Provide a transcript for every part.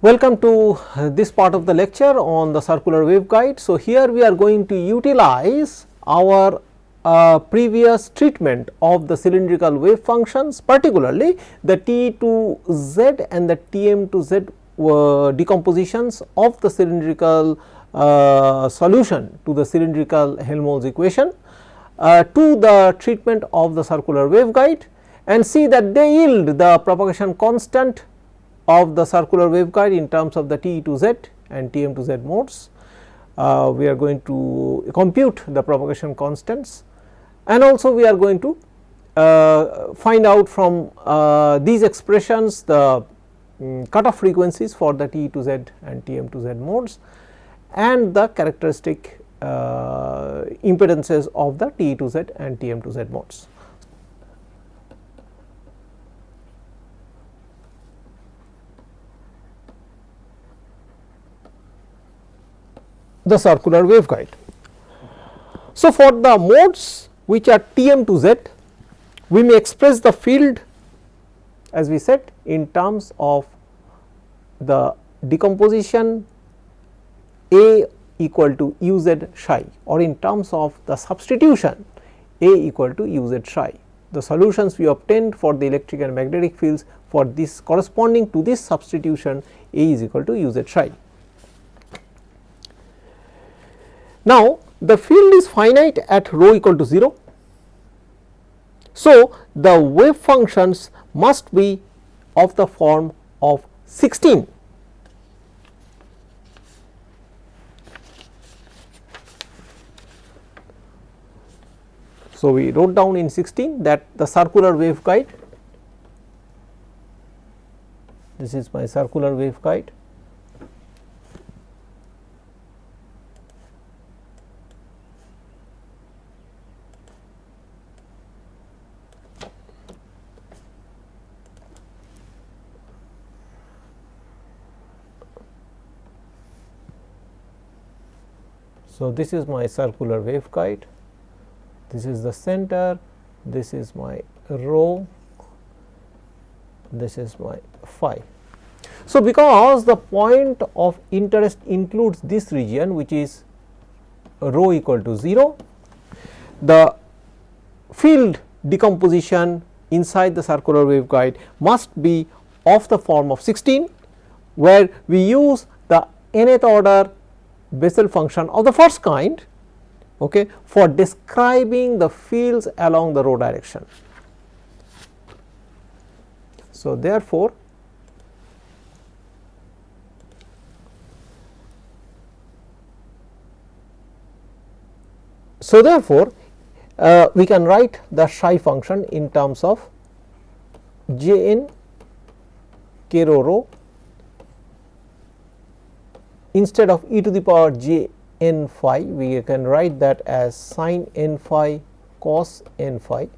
Welcome to this part of the lecture on the circular waveguide. So, here we are going to utilize our previous treatment of the cylindrical wave functions, particularly the T to Z and the Tm to Z decompositions of the cylindrical solution to the cylindrical Helmholtz equation to the treatment of the circular waveguide, and see that they yield the propagation constant of the circular waveguide in terms of the T to Z and Tm to Z modes. We are going to compute the propagation constants, and also we are going to find out from these expressions the cutoff frequencies for the T to Z and Tm to Z modes and the characteristic impedances of the T to Z and Tm to Z modes. The circular waveguide. So, for the modes which are Tm to Z, we may express the field as we said in terms of the decomposition A equal to uz psi, or in terms of the substitution A equal to uz psi. The solutions we obtained for the electric and magnetic fields for this corresponding to this substitution A is equal to uz psi. Now, the field is finite at rho equal to 0. So, the wave functions must be of the form of 16. So, we wrote down in 16 that the circular waveguide, this is my circular waveguide. So, this is my circular waveguide, this is the center, this is my rho, this is my phi. So, because the point of interest includes this region which is rho equal to 0, the field decomposition inside the circular waveguide must be of the form of 16, where we use the nth order Bessel function of the first kind, okay, for describing the fields along the rho direction. So, therefore, we can write the psi function in terms of Jn k rho instead of e to the power j n phi, we can write that as sin n phi cos n phi,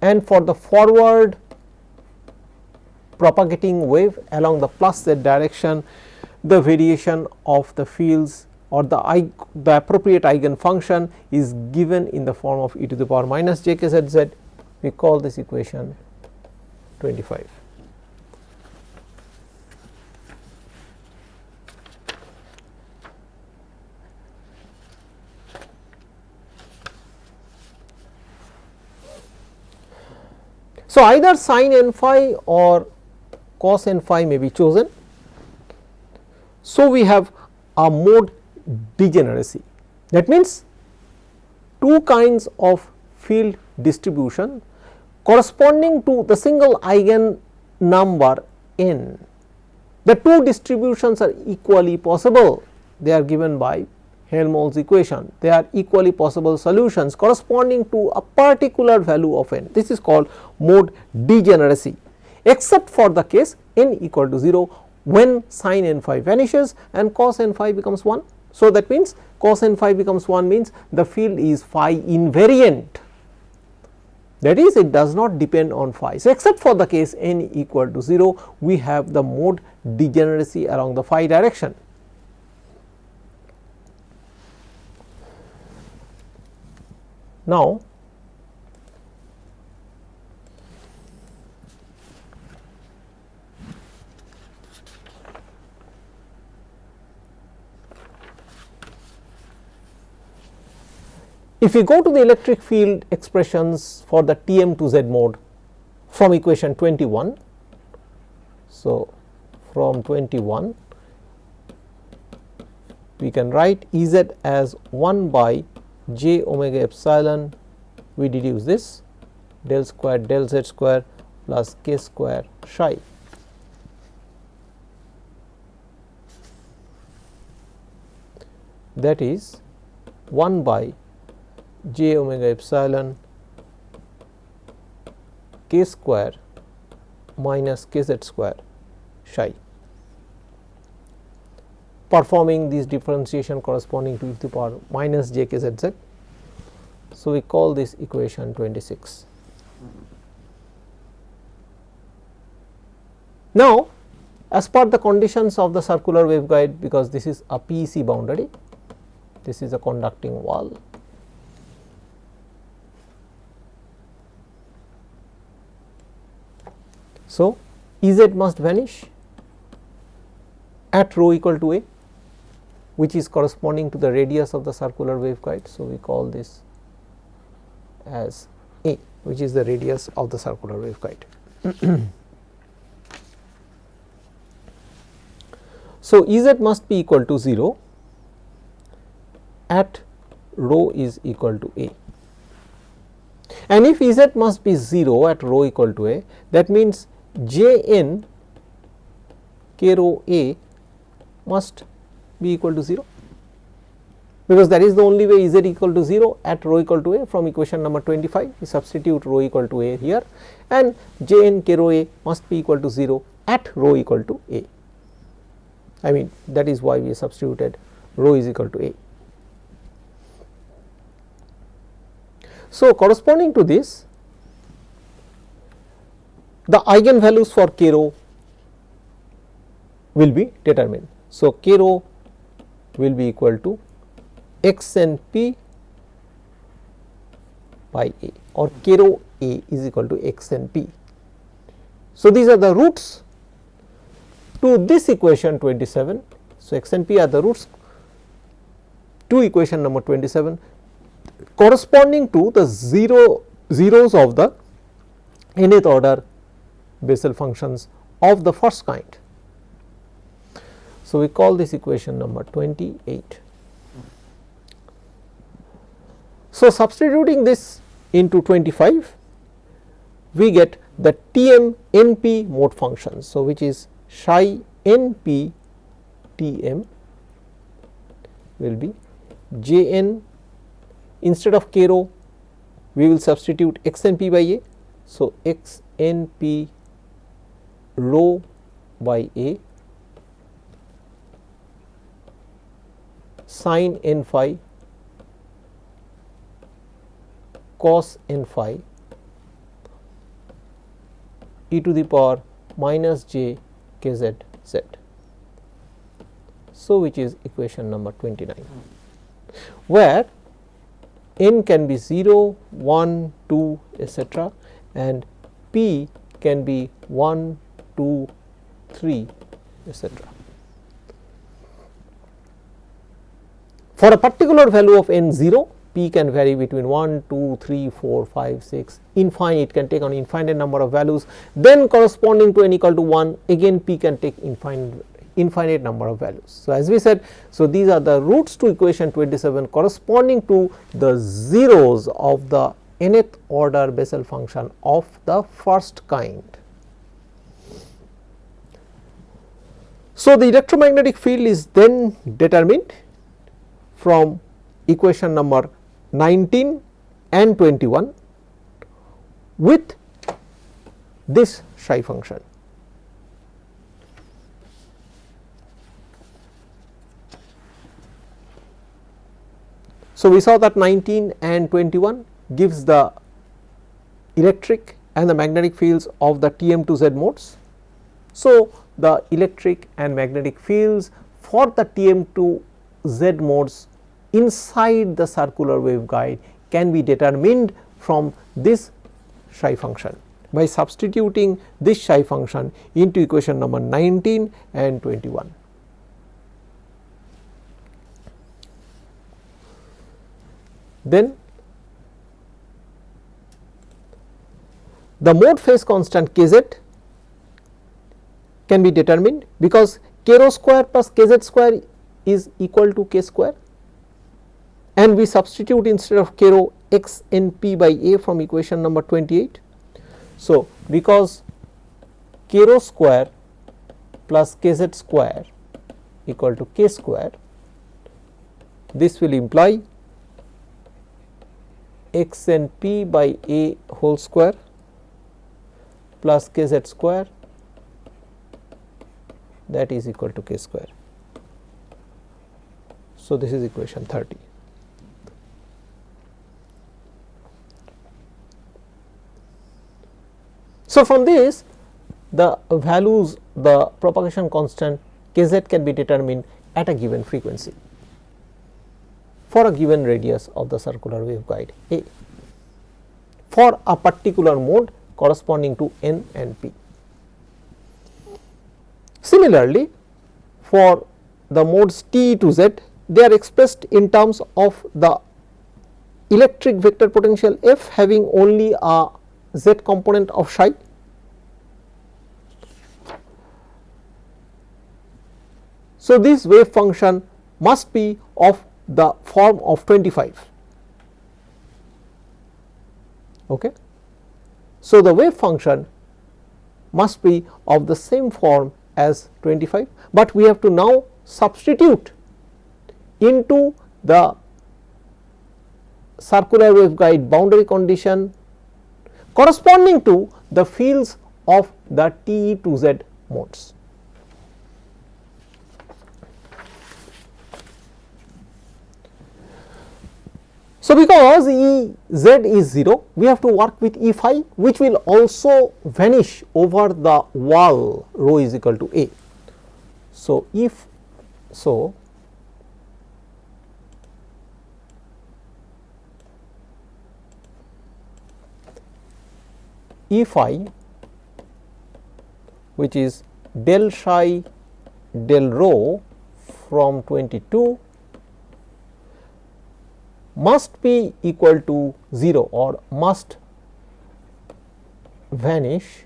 and for the forward propagating wave along the plus z direction, the variation of the fields or the appropriate eigen function is given in the form of e to the power minus j k z z. We call this equation 25. So, either sin n phi or cos n phi may be chosen. So, we have a mode degeneracy, that means two kinds of field distribution corresponding to the single eigen number n. The two distributions are equally possible, they are given by Helmholtz equation, they are equally possible solutions corresponding to a particular value of n. This is called mode degeneracy, except for the case n equal to 0, when sin n phi vanishes and cos n phi becomes 1. So, that means cos n phi becomes 1 means the field is phi invariant, that is, it does not depend on phi. So, except for the case n equal to 0, we have the mode degeneracy along the phi direction. Now, if we go to the electric field expressions for the Tm to Z mode from equation 21. So, from 21 we can write Ez as 1 by j omega epsilon, we deduce this del square del z square plus k square psi. That is 1 by j omega epsilon k square minus k z square psi, performing this differentiation corresponding to e to the power minus j k z z. So, we call this equation 26. Now, as per the conditions of the circular waveguide, because this is a PEC boundary, this is a conducting wall. So, Ez must vanish at rho equal to a, which is corresponding to the radius of the circular waveguide. So, we call this as a, which is the radius of the circular waveguide. So, Ez must be equal to 0 at rho is equal to a, and if Ez must be 0 at rho equal to a, that means Jn k rho a must be equal to 0, because that is the only way Ez equal to 0 at rho equal to a. From equation number 25 we substitute rho equal to a here, and Jn k rho a must be equal to 0 at rho equal to a. I mean, that is why we substituted rho is equal to a. So, corresponding to this, the eigenvalues for k rho will be determined. So, k rho will be equal to x n p by a, or k rho a is equal to x n p. So, these are the roots to this equation 27. So, x and p are the roots to equation number 27, corresponding to the zeros of the nth order Bessel functions of the first kind. So, we call this equation number 28. So, substituting this into 25, we get the Tm np mode functions. So, which is psi np Tm will be Jn, instead of k rho we will substitute x n p by a. So, x n p rho by a sin n phi cos n phi e to the power minus j k z z. So, which is equation number 29, where n can be 0, 1, 2 etc., and p can be 1, 2, 3 etc. For a particular value of n 0, p can vary between 1, 2, 3, 4, 5, 6, infinite, it can take on infinite number of values. Then corresponding to n equal to 1, again p can take infinite number of values. So, as we said, so these are the roots to equation 27 corresponding to the zeros of the nth order Bessel function of the first kind. So, the electromagnetic field is then determined from equation number 19 and 21 with this psi function. So, we saw that 19 and 21 gives the electric and the magnetic fields of the Tm to Z modes. So, the electric and magnetic fields for the Tm to Z modes inside the circular waveguide can be determined from this psi function by substituting this psi function into equation number 19 and 21. Then the mode phase constant kz can be determined, because k rho square plus kz square is equal to k square, and we substitute instead of k rho x n p by a from equation number 28. So, because k rho square plus kz square equal to k square, this will imply x n p by a whole square plus kz square, that is equal to k square. So, this is equation 30. So, from this the values, the propagation constant kz can be determined at a given frequency for a given radius of the circular waveguide A for a particular mode corresponding to n and p. Similarly, for the modes t to z, they are expressed in terms of the electric vector potential f having only a z component of psi. So, this wave function must be of the form of 25. Okay. So, the wave function must be of the same form as 25, but we have to now substitute into the circular waveguide boundary condition corresponding to the fields of the T to Z modes. So, because E z is 0, we have to work with E phi, which will also vanish over the wall rho is equal to A. So, if so, E phi, which is del psi del rho from 22, must be equal to 0 or must vanish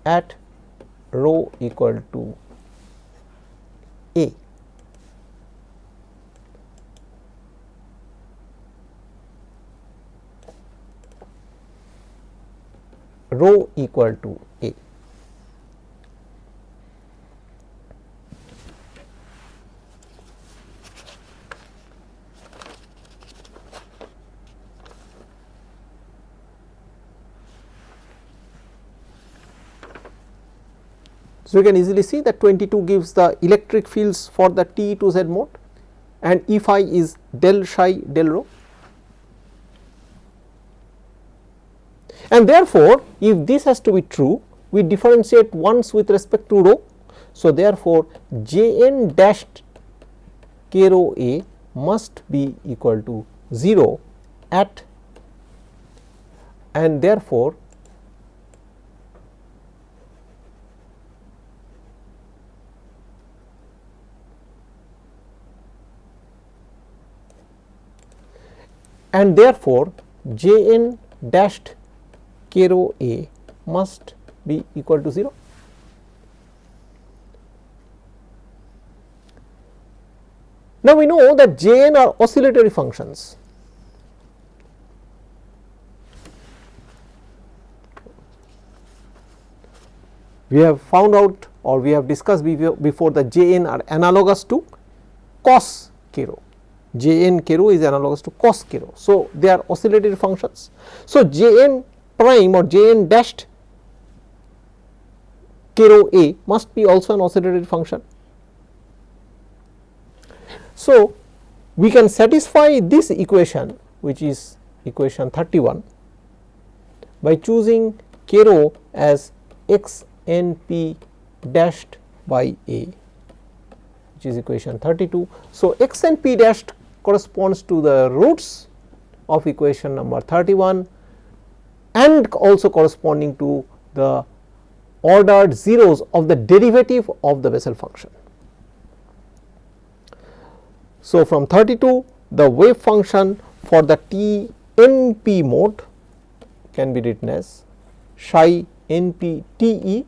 at rho equal to A. Rho equal to A. So, you can easily see that 22 gives the electric fields for the T to Z mode and E phi is del psi del rho. And therefore, if this has to be true, we differentiate once with respect to rho. So, therefore, J n dashed k rho A must be equal to 0 at, and therefore, J n dashed k rho A must be equal to 0. Now, we know that J n are oscillatory functions. We have found out, or we have discussed before that J n are analogous to cos k rho. J n k rho is analogous to cos k rho. So, they are oscillatory functions. So, J n prime or J n dashed k rho A must be also an oscillatory function. So, we can satisfy this equation, which is equation 31, by choosing k rho as x n p dashed by A, which is equation 32. So, x n p dashed corresponds to the roots of equation number 31 and also corresponding to the ordered zeros of the derivative of the Bessel function. So, from 32, the wave function for the T n p mode can be written as psi np Te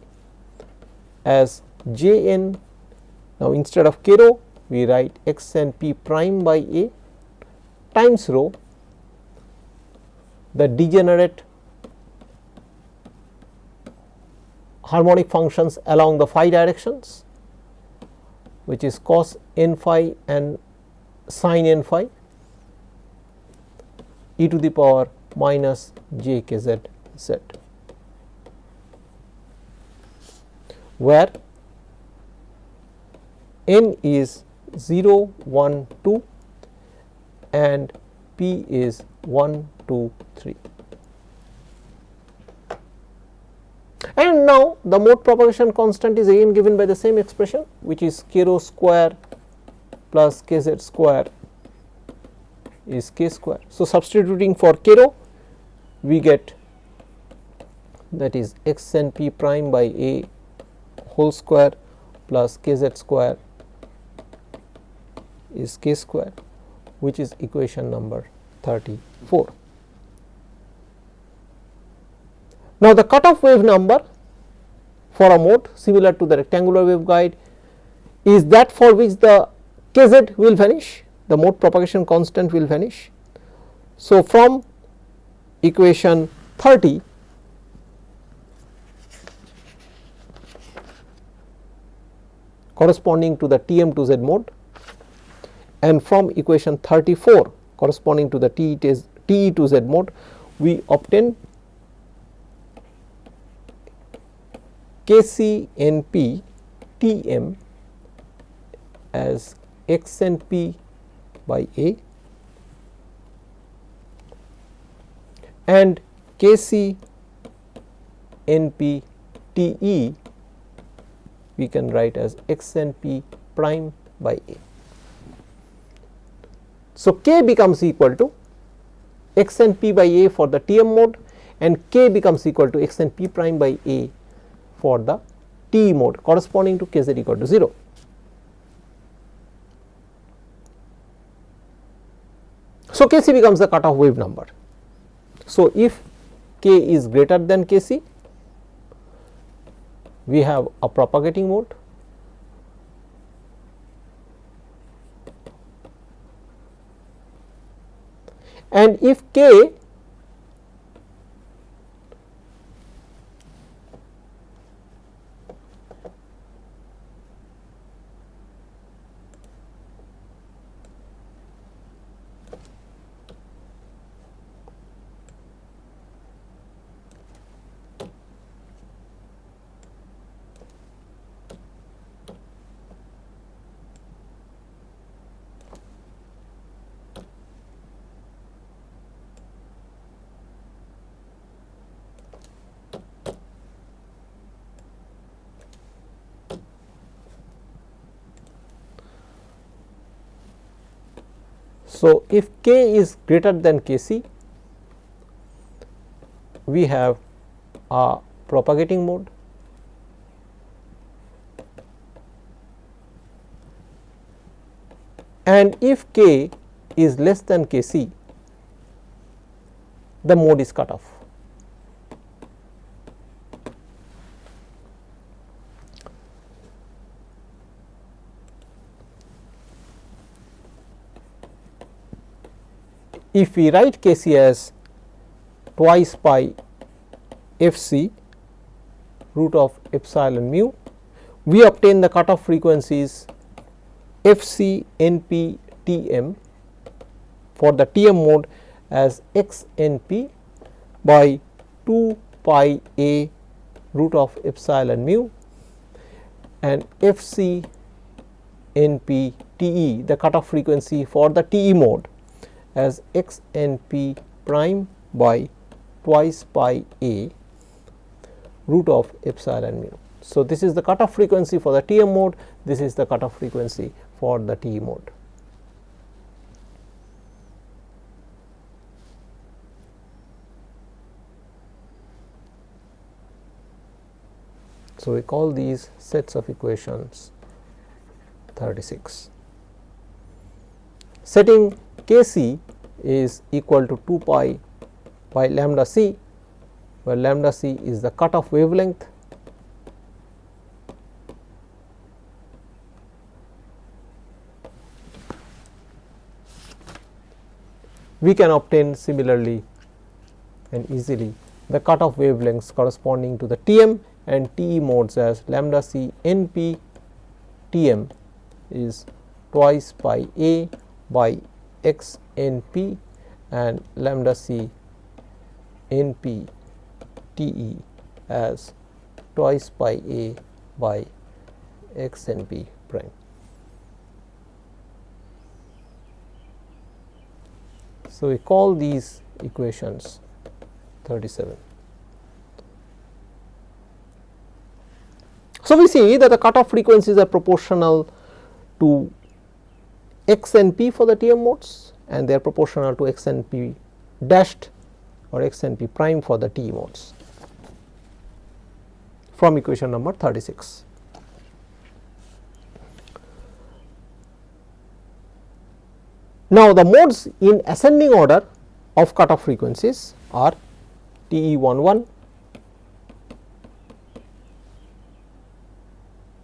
as Jn. Now, instead of k rho we write x n p prime by A times rho the degenerate harmonic functions along the phi directions, which is cos n phi and sin n phi e to the power minus j k z z, where n is 0, 1, 2 and p is 1, 2, 3. And now, the mode propagation constant is again given by the same expression, which is k rho square plus k z square is k square. So, substituting for k rho we get, that is x n p prime by A whole square plus k z square is k square, which is equation number 34. Now, the cutoff wave number for a mode similar to the rectangular waveguide is that for which the kz will vanish, the mode propagation constant will vanish. So, from equation 30 corresponding to the Tm to Z mode, and from equation 34 corresponding to the Te to Z mode, we obtain Kc Np Tm as x n p by A and Kc Np Te we can write as x n p prime by A. So, k becomes equal to x n p by A for the Tm mode and k becomes equal to x n p prime by A for the Te mode corresponding to kz equal to 0. So, Kc becomes the cutoff wave number. So, if k is greater than Kc, we have a propagating mode, and if k so, if k is greater than Kc, we have a propagating mode, and if k is less than Kc, the mode is cut off. If we write Kc as twice pi Fc root of epsilon mu, we obtain the cutoff frequencies Fc Np Tm for the Tm mode as x Np by 2 pi A root of epsilon mu, and Fc Np Te, the cutoff frequency for the Te mode as x Np prime by twice pi A root of epsilon mu. So, this is the cutoff frequency for the Tm mode, this is the cutoff frequency for the Te mode. So, we call these sets of equations 36. Setting Kc is equal to 2 pi by lambda c where lambda c is the cutoff wavelength, we can obtain similarly and easily the cutoff wavelengths corresponding to the Tm and Te modes as lambda c Np Tm is twice pi a by x Np and lambda c Np Te as twice pi a by x Np prime. So, we call these equations 37. So, we see that the cutoff frequencies are proportional to x and p for the Tm modes and they are proportional to x and p dashed or x and p prime for the Te modes from equation number 36. Now, the modes in ascending order of cutoff frequencies are Te11,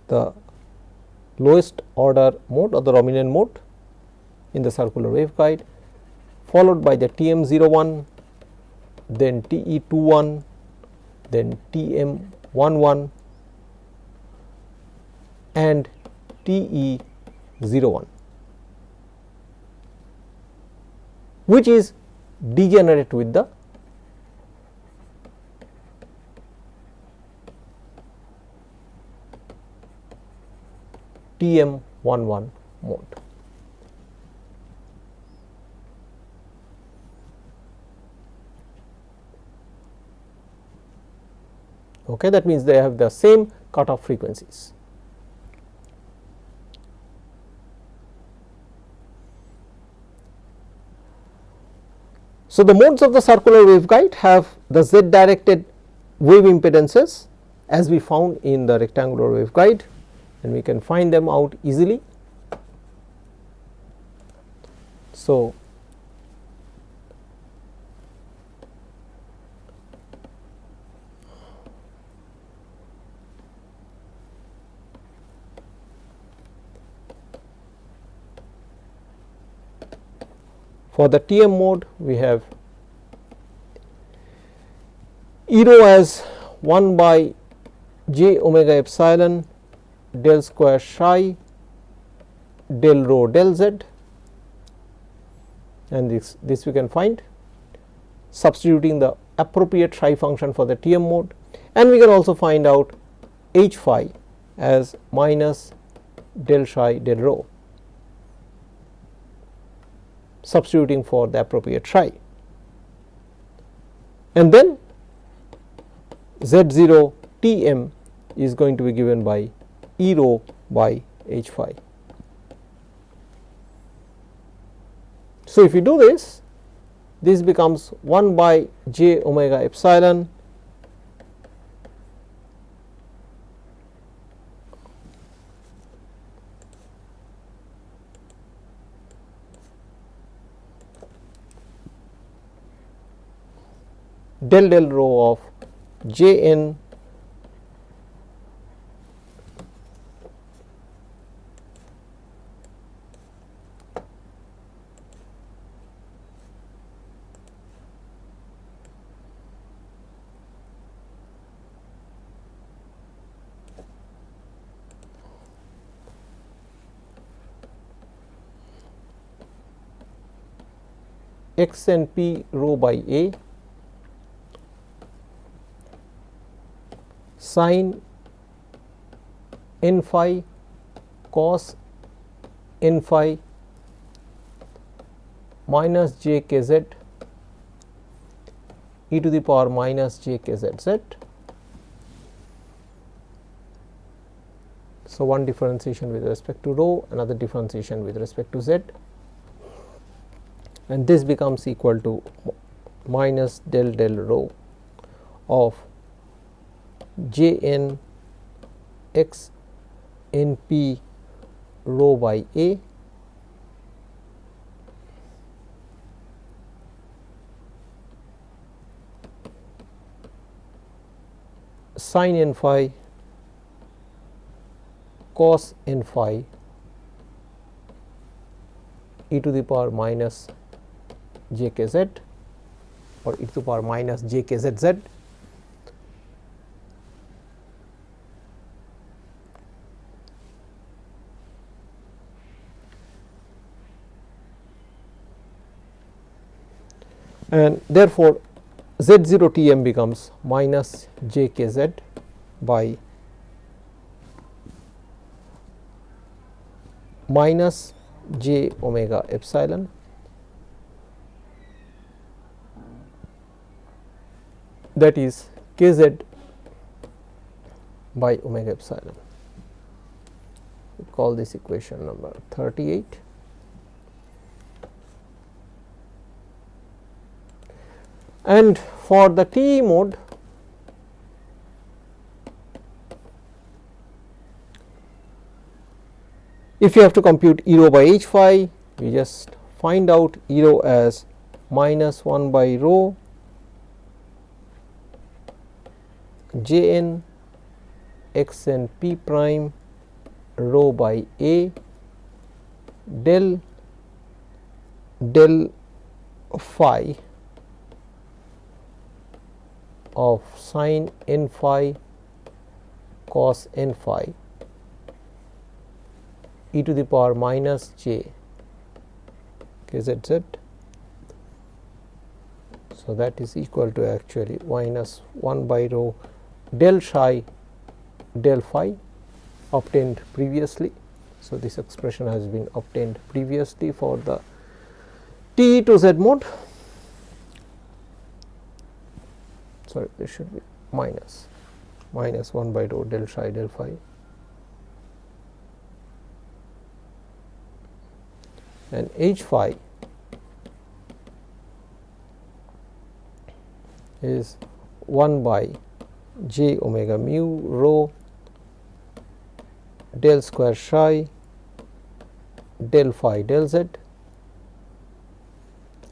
the lowest order mode or the dominant mode in the circular waveguide, followed by the Tm01, then Te21, then Tm11 and Te01, which is degenerate with the Tm11 mode. Okay, that means they have the same cutoff frequencies. So, the modes of the circular waveguide have the z directed wave impedances as we found in the rectangular waveguide, and we can find them out easily. So, for the Tm mode we have E rho as 1 by j omega epsilon del square psi del rho del z, and this we can find substituting the appropriate psi function for the Tm mode, and we can also find out h phi as minus del psi del rho, substituting for the appropriate psi, and then Z0 Tm is going to be given by E rho by h phi. So, if you do this, this becomes 1 by j omega epsilon del del rho of j n x and p rho by a sin n phi cos n phi minus j k z e to the power minus j k z z. So, one differentiation with respect to rho, another differentiation with respect to z, and this becomes equal to minus del del rho of j n x n p rho by a sin n phi cos n phi e to the power minus j k z or e to the power minus j k z z. And therefore, z0 T m becomes minus j k z by minus j omega epsilon that is k z by omega epsilon. We call this equation number 38. And for the TE mode, if you have to compute E rho by H phi, we just find out E rho as minus 1 by rho J n x n p prime rho by A del phi of sin n phi cos n phi e to the power minus j k z z. So, that is equal to actually minus 1 by rho del psi del phi obtained previously. So, this expression has been obtained previously for the TE to Z mode. Sorry, there should be minus 1 by rho del psi del phi, and H phi is 1 by j omega mu rho del square psi del phi del z,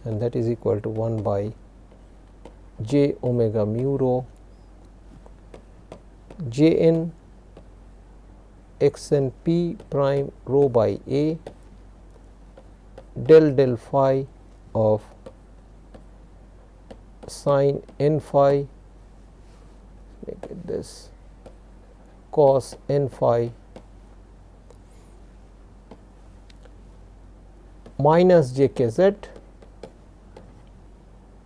and that is equal to 1 by j omega mu rho j n x n p prime rho by A del phi of sin n phi, make it this cos n phi minus j k z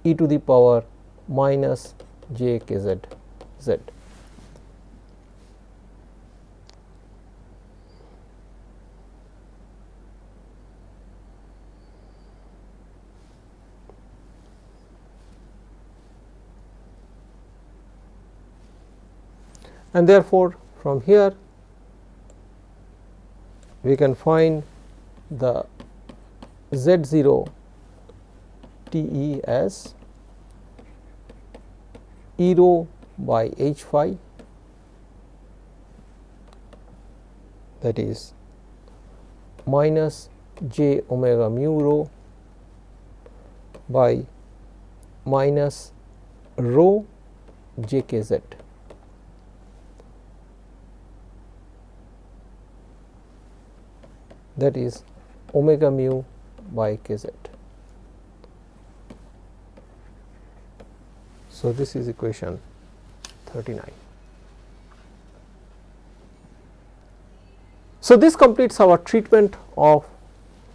e to the power minus j k z z. And therefore, from here we can find the Z0 TE as E rho by H phi, that is minus j omega mu rho by minus rho j k z. That is omega mu by k z. So, this is equation 39. So, this completes our treatment of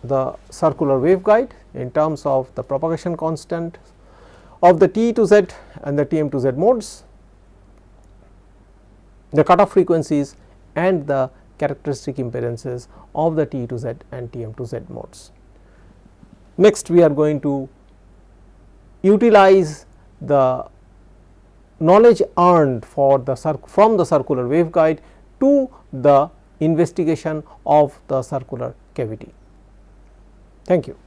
the circular waveguide in terms of the propagation constant of the TE to Z and the TM to Z modes, the cutoff frequencies and the characteristic impedances of the TE to Z and TM to Z modes. Next, we are going to utilize the knowledge earned for the from the circular waveguide to the investigation of the circular cavity. Thank you.